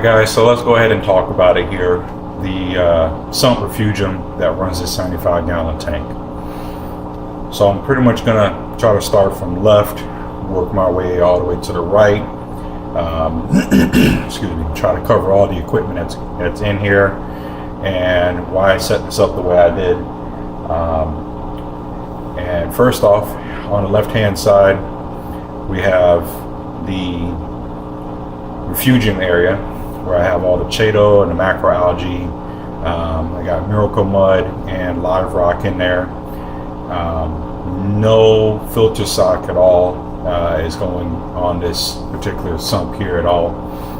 Alright guys, so let's go ahead and talk about it here. The Sump Refugium that runs this 75-gallon tank. So I'm pretty much gonna try to start from left, work my way all the way to the right. Excuse me, try to cover all the equipment that's in here and why I set this up the way I did. And first off, on the left hand side we have the Refugium area where I have all the Chaeto and the macroalgae. I got miracle mud and live rock in there. No filter sock at all is going on this particular sump here at all.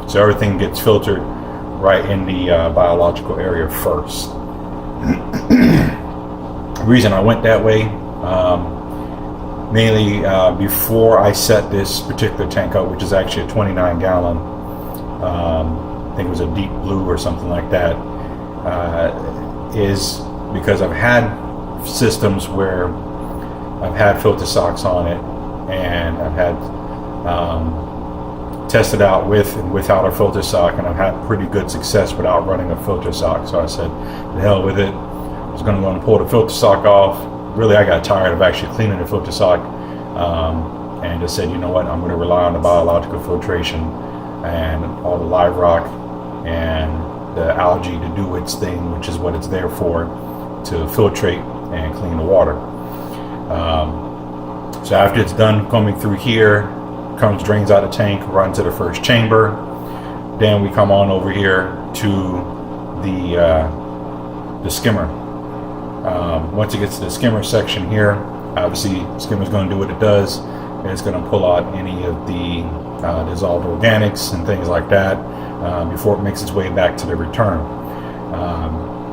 So everything gets filtered right in the biological area first. The reason I went that way, mainly before I set this particular tank up, which is actually a 29-gallon, I think it was a deep blue or something like that, is because I've had systems where I've had filter socks on it, and I've had tested out with and without a filter sock, and I've had pretty good success without running a filter sock. So I said, the hell with it. I was going to go and pull the filter sock off. Really, I got tired of actually cleaning the filter sock, and just said, you know what, I'm going to rely on the biological filtration and all the live rock and the algae to do its thing, which is what it's there for, to filtrate and clean the water. So after it's done coming through here, drains out the tank, runs to the first chamber. Then we come on over here to the skimmer. Once it gets to the skimmer section here, obviously skimmer's going to do what it does. It's going to pull out any of the dissolved organics and things like that before it makes its way back to the return.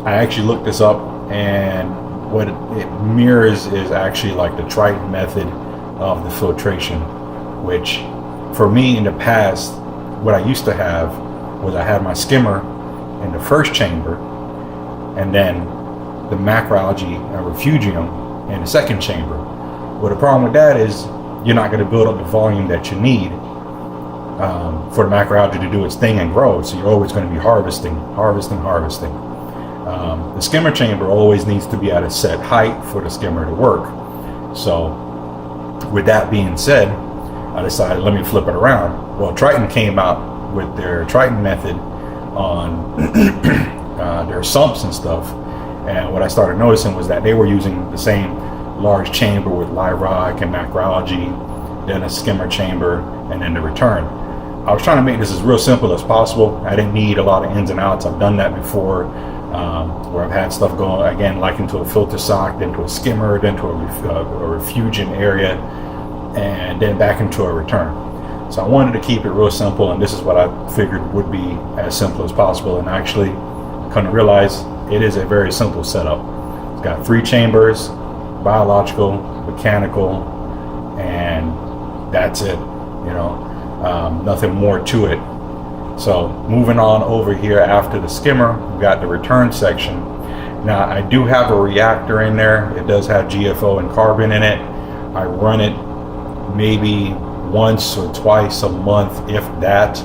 I actually looked this up, and what it mirrors is actually like the Trident method of the filtration, which for me in the past, what I used to have was I had my skimmer in the first chamber, and then the macroalgae and refugium in the second chamber. Well, the problem with that is you're not going to build up the volume that you need for the macroalgae to do its thing and grow. So you're always going to be harvesting. The skimmer chamber always needs to be at a set height for the skimmer to work. So with that being said, I decided, let me flip it around. Well, Trident came out with their Trident method on their sumps and stuff. And what I started noticing was that they were using the same large chamber with live rock and macroalgae, then a skimmer chamber, and then the return. I was trying to make this as real simple as possible. I didn't need a lot of ins and outs. I've done that before, where I've had stuff going, again, like into a filter sock, then to a skimmer, then to a refugium area, and then back into a return. So I wanted to keep it real simple, and this is what I figured would be as simple as possible. And actually, I couldn't realize it is a very simple setup. It's got 3 chambers, biological, mechanical, and that's it. You know, nothing more to it. So moving on over here after the skimmer, we've got the return section. Now I do have a reactor in there. It does have GFO and carbon in it. I run it maybe once or twice a month, if that.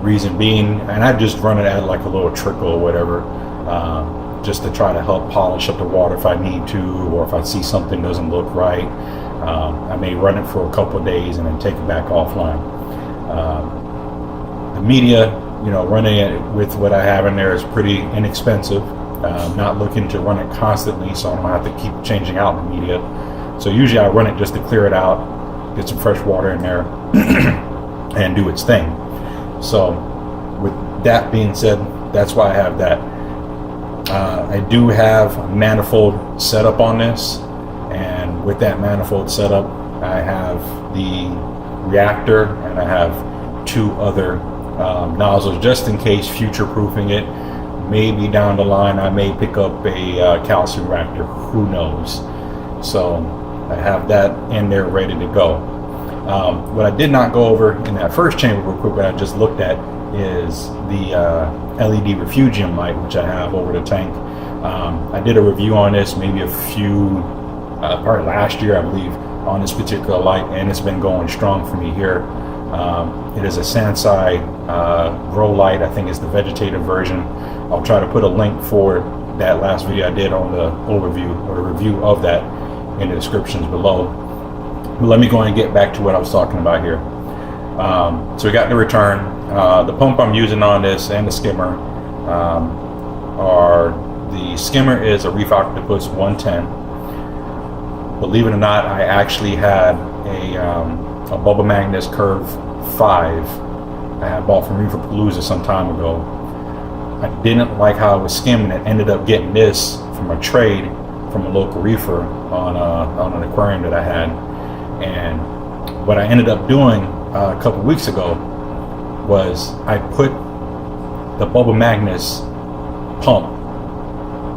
Reason being, and I just run it at like a little trickle or whatever, just to try to help polish up the water if I need to, or if I see something doesn't look right. I may run it for a couple of days and then take it back offline. The media, you know, running it with what I have in there is pretty inexpensive. I'm not looking to run it constantly, so I'm gonna have to keep changing out the media. So usually I run it just to clear it out, get some fresh water in there, and do its thing. So with that being said, that's why I have that. I do have a manifold setup on this, and with that manifold setup, I have the reactor and I have 2 other nozzles just in case, future-proofing it. Maybe down the line I may pick up a calcium reactor, who knows. So I have that in there ready to go. What I did not go over in that first chamber real quick, what I just looked at, is the LED Refugium Light, which I have over the tank. I did a review on this maybe a few, probably last year I believe, on this particular light, and it's been going strong for me here. It is a Sansai grow light. I think it's the vegetative version. I'll try to put a link for that last video I did on the overview or the review of that in the descriptions below. But let me go and get back to what I was talking about here. So we got the return. The pump I'm using on this and the skimmer the skimmer is a Reef Octopus 110. Believe it or not, I actually had a Bubble Magnus Curve 5 I had bought from Reefer some time ago. I didn't like how it was skimming and ended up getting this from a trade from a local reefer on an aquarium that I had. And what I ended up doing a couple weeks ago was I put the Bubble Magnus pump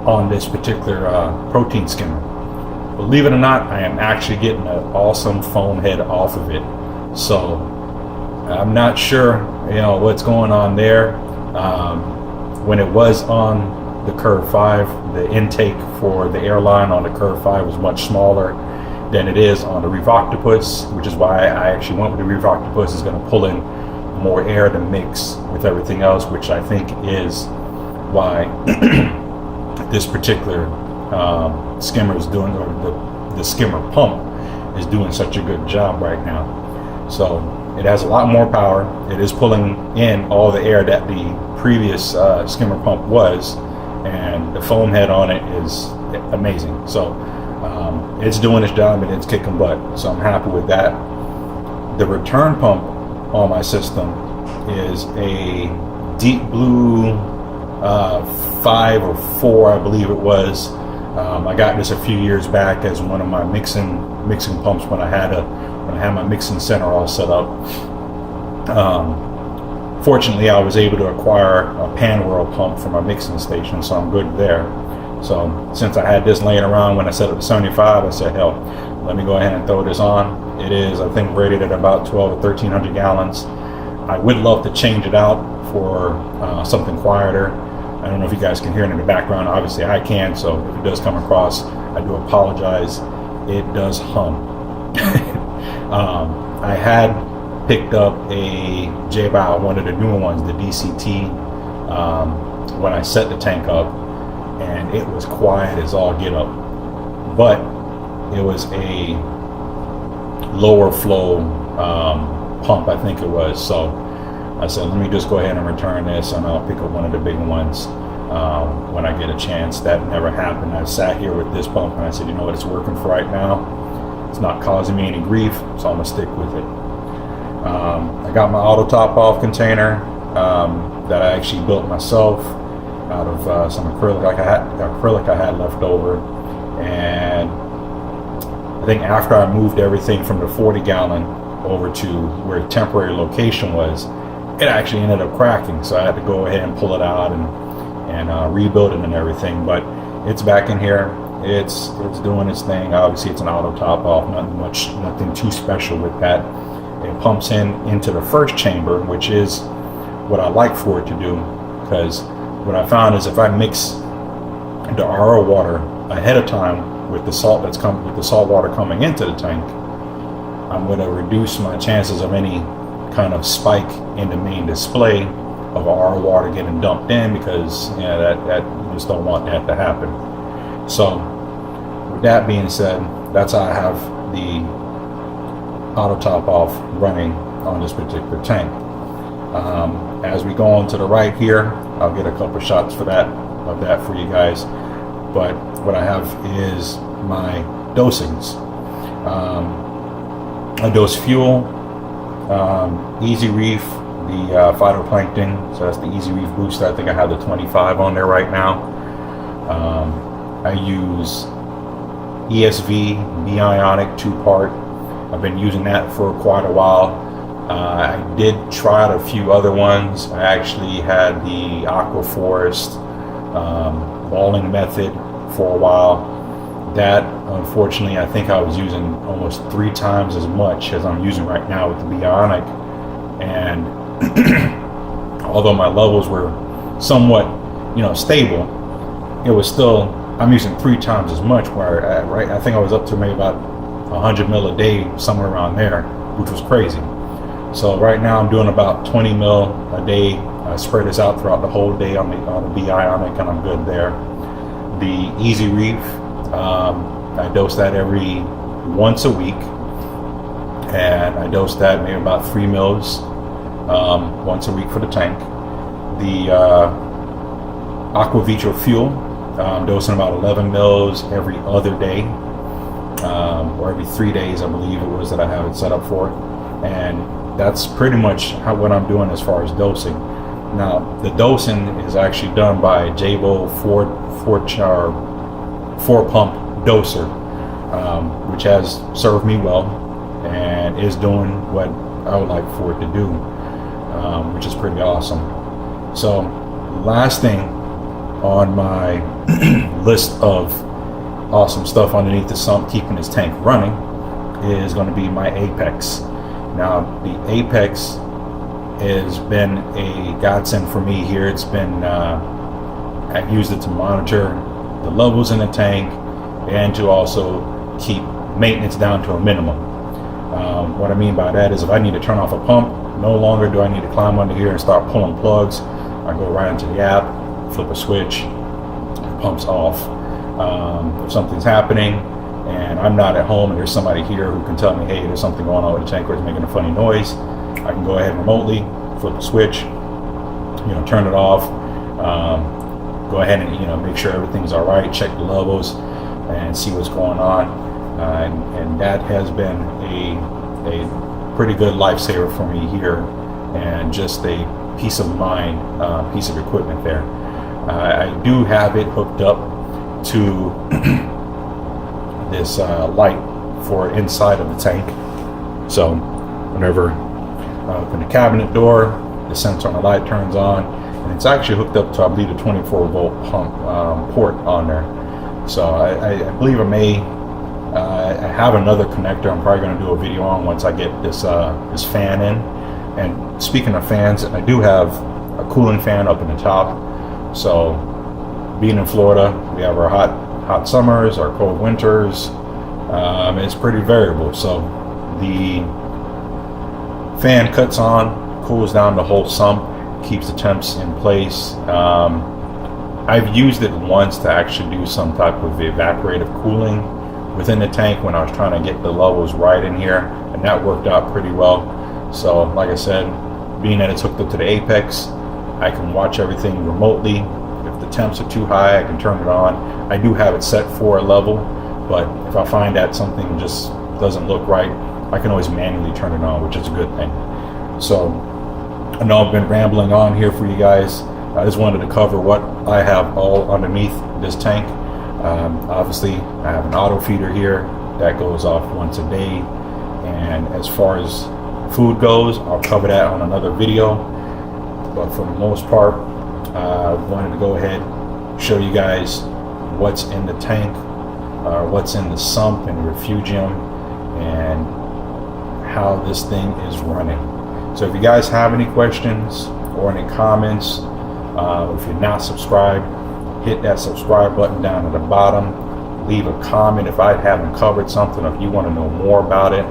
on this particular protein skimmer. Believe it or not, I am actually getting an awesome foam head off of it. So I'm not sure, what's going on there. When it was on the Curve 5, the intake for the airline on the Curve 5 was much smaller than it is on the Reef Octopus, which is why I actually went with the Reef Octopus. It's going to pull in more air to mix with everything else, which I think is why this particular skimmer is doing, or the skimmer pump is doing such a good job right now. So it has a lot more power. It is pulling in all the air that the previous skimmer pump was, and the foam head on it is amazing. So it's doing its job and it's kicking butt. So I'm happy with that. The return pump on my system is a deep blue 5 or 4, I believe it was. I got this a few years back as one of my mixing pumps when I had my mixing center all set up. Fortunately, I was able to acquire a Pan World pump for my mixing station, so I'm good there. So since I had this laying around when I set up the 75, I said, hell, let me go ahead and throw this on. It is, I think, rated at about 12 or 1300 gallons. I would love to change it out for something quieter. I don't know if you guys can hear it in the background. Obviously I can, so if it does come across, I do apologize. It does hum. I had picked up a J-Bow, one of the newer ones, the DCT, when I set the tank up, and it was quiet as all get up. But it was a lower flow pump, I think it was. So I said, let me just go ahead and return this, and I'll pick up one of the big ones when I get a chance. That never happened. I sat here with this pump and I said, you know what, it's working for right now. It's not causing me any grief, so I'm gonna stick with it. I got my auto top off container that I actually built myself out of some acrylic I had left over. And I think after I moved everything from the 40 gallon over to where the temporary location was, it actually ended up cracking, so I had to go ahead and pull it out and rebuild it and everything. But it's back in here. It's doing its thing. Obviously, it's an auto top off. Nothing too special with that. It pumps into the first chamber, which is what I like for it to do, because what I found is if I mix the RO water ahead of time with the salt water coming into the tank, I'm going to reduce my chances of any kind of spike in the main display of RO water getting dumped in, because that you just don't want that to happen. So with that being said, that's how I have the auto top off running on this particular tank. As we go on to the right here, I'll get a couple shots of that for you guys. But what I have is my dosings. I dose fuel, Easy Reef, the phytoplankton, so that's the Easy Reef booster. I think I have the 25 on there right now. I use ESV Bionic 2-part. I've been using that for quite a while. I did try out a few other ones. I actually had the Aqua Forest Balling Method for a while. That, unfortunately, I think I was using almost 3 times as much as I'm using right now with the Bionic. And although my levels were somewhat, stable, it was still, I'm using 3 times as much, where I think I was up to maybe about 100 mil a day, somewhere around there, which was crazy. So right now I'm doing about 20 mil a day. I spread this out throughout the whole day on the BI on it, and I'm good there. The Easy Reef, I dose that every once a week, and I dose that maybe about 3 mils once a week for the tank. The Aquavitro Fuel, I'm dosing about 11 mils every other day, or every 3 days, I believe it was that I have it set up for. And that's pretty much what I'm doing as far as dosing. Now, the dosing is actually done by Jabo 4-pump doser, which has served me well and is doing what I would like for it to do, which is pretty awesome. So, last thing on my list of awesome stuff underneath the sump keeping this tank running is going to be my Apex. Now, the Apex has been a godsend for me here. It's been, I've used it to monitor the levels in the tank and to also keep maintenance down to a minimum. What I mean by that is if I need to turn off a pump, no longer do I need to climb under here and start pulling plugs. I go right into the app, flip a switch, it pumps off. If something's happening and I'm not at home and there's somebody here who can tell me, hey, there's something going on with the tank or it's making a funny noise, I can go ahead and remotely flip a switch, turn it off, go ahead and make sure everything's all right, check the levels and see what's going on, and that has been a pretty good lifesaver for me here, and just a peace of mind piece of equipment there. I do have it hooked up to this light for inside of the tank, so whenever I open the cabinet door, the sensor on the light turns on, and it's actually hooked up to, I believe, a 24 volt pump port on there. So I believe I have another connector I'm probably going to do a video on once I get this this fan in. And speaking of fans, I do have a cooling fan up in the top. So being in Florida, we have our hot summers, our cold winters. It's pretty variable. So the fan cuts on, cools down the whole sump, keeps the temps in place. I've used it once to actually do some type of evaporative cooling within the tank when I was trying to get the levels right in here, and that worked out pretty well. So like I said, being that it's hooked up to the Apex, I can watch everything remotely. If the temps are too high, I can turn it on. I do have it set for a level, but if I find that something just doesn't look right, I can always manually turn it on, which is a good thing. So I know I've been rambling on here for you guys. I just wanted to cover what I have all underneath this tank. Obviously, I have an auto feeder here that goes off once a day, and as far as food goes, I'll cover that on another video. But for the most part, I wanted to go ahead and show you guys what's in the tank, what's in the sump and Refugium, and how this thing is running. So if you guys have any questions or any comments, if you're not subscribed, hit that subscribe button down at the bottom. Leave a comment if I haven't covered something, if you want to know more about it.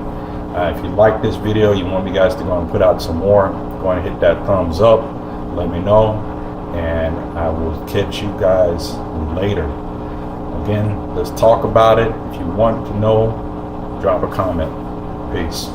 If you like this video, you want me guys to go and put out some more, go and hit that thumbs up, let me know, and I will catch you guys later. Again, let's talk about it. If you want to know, drop a comment. Peace.